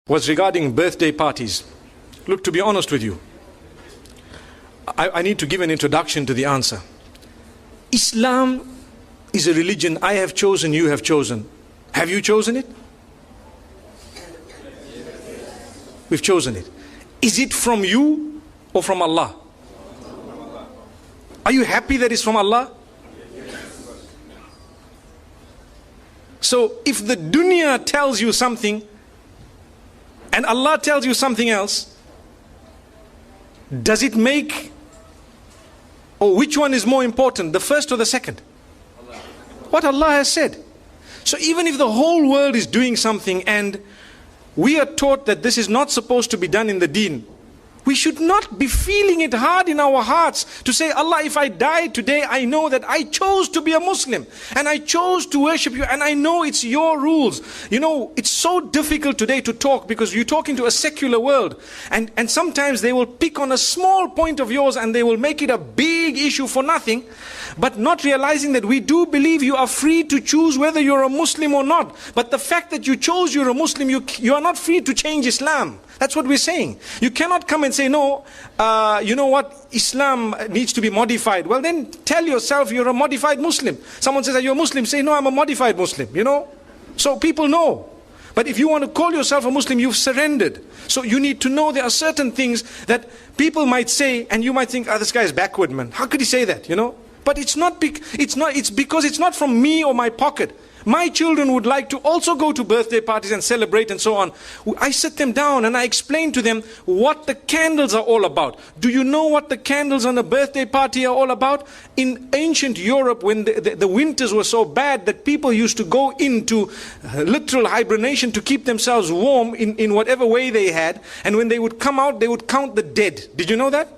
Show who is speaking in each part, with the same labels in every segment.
Speaker 1: was regarding birthday parties. Look, to be honest with you, I need to give an introduction to the answer. Islam is a religion I have chosen, you have chosen. Have you chosen it? We've chosen it. Is it from you or from Allah? Are you happy that it's from Allah? So if the dunya tells you something and Allah tells you something else, does it make, or which one is more important, the first or the second? What Allah has said. So even if the whole world is doing something and we are taught that this is not supposed to be done in the deen, we should not be feeling it hard in our hearts to say, Allah, if I die today, I know that I chose to be a Muslim and I chose to worship you and I know it's your rules. You know, it's so difficult today to talk because you're talking to a secular world, and sometimes they will pick on a small point of yours and they will make it a big issue for nothing, but not realizing that we do believe you are free to choose whether you're a Muslim or not. But the fact that you chose you're a Muslim, you are not free to change Islam. That's what we're saying. You cannot come and say, no, you know what, Islam needs to be modified. Well, then tell yourself you're a modified Muslim. Someone says, are you a Muslim? Say, no, I'm a modified Muslim, you know. So people know. But if you want to call yourself a Muslim, you've surrendered. So you need to know there are certain things that people might say, and you might think, oh, this guy is backward, man. How could he say that, you know? But it's because it's not from me or my pocket. My children would like to also go to birthday parties and celebrate and so on. I sit them down and I explain to them what the candles are all about. Do you know what the candles on a birthday party are all about? In ancient Europe, when the winters were so bad that people used to go into literal hibernation to keep themselves warm in whatever way they had. And when they would come out, they would count the dead. Did you know that?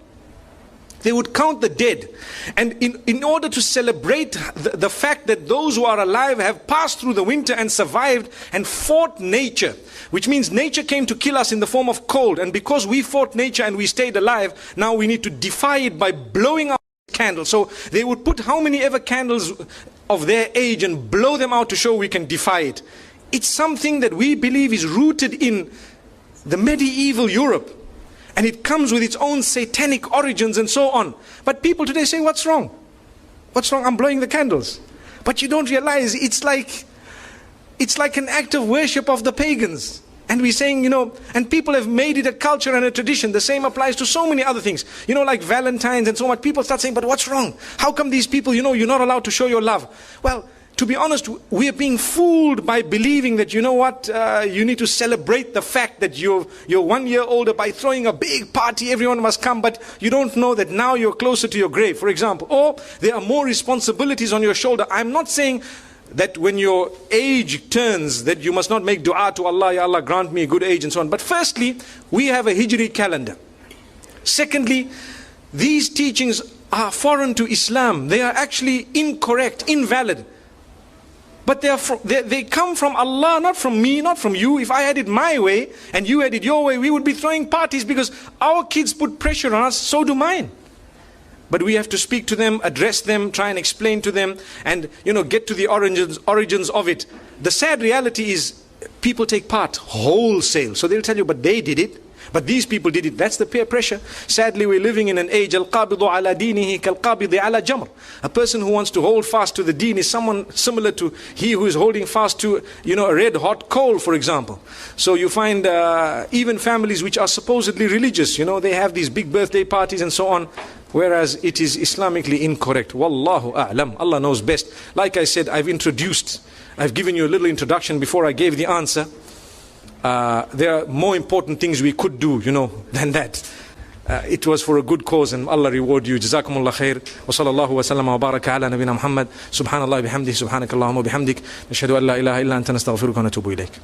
Speaker 1: They would count the dead. And in order to celebrate the fact that those who are alive have passed through the winter and survived and fought nature, which means nature came to kill us in the form of cold, and because we fought nature and we stayed alive, now we need to defy it by blowing out candles. So they would put how many ever candles of their age and blow them out to show we can defy it. It's something that we believe is rooted in the medieval Europe. And it comes with its own satanic origins and so on. But people today say, what's wrong? What's wrong? I'm blowing the candles. But you don't realize it's like an act of worship of the pagans. And we're saying, you know, and people have made it a culture and a tradition. The same applies to so many other things. You know, like Valentine's and so on. People start saying, but what's wrong? How come these people, you know, you're not allowed to show your love? Well, to be honest, we're being fooled by believing that, you know what, you need to celebrate the fact that you're 1 year older by throwing a big party, everyone must come, but you don't know that now you're closer to your grave, for example. Or there are more responsibilities on your shoulder. I'm not saying that when your age turns that you must not make dua to Allah, Ya Allah grant me a good age and so on. But firstly, we have a Hijri calendar. Secondly, these teachings are foreign to Islam. They are actually incorrect, invalid. But they come from Allah, not from me, not from you. If I had it my way and you had it your way, we would be throwing parties because our kids put pressure on us, so do mine. But we have to speak to them, address them, try and explain to them, and, you know, get to the origins of it. The sad reality is people take part wholesale. So they'll tell you, but they did it. But these people did it. That's the peer pressure. Sadly, we're living in an age, al-qabidu ala dinihi kal-qabidi ala jamr. A person who wants to hold fast to the deen is someone similar to he who is holding fast to, you know, a red hot coal, for example. So you find even families which are supposedly religious, you know, they have these big birthday parties and so on, whereas it is Islamically incorrect. Wallahu a'lam. Allah knows best. Like I said, I've given you a little introduction before I gave the answer. There are more important things we could do, you know, than that. It was for a good cause, and Allah reward you. Jazakumullah khair. Wa sallallahu wa sallam wa baraka ala nabina Muhammad. Subhanallah bihamdihi, subhanakallahumma bihamdik. Nashhadu an la ilaha illa anta nastaghfiruka wa natubu ilayk.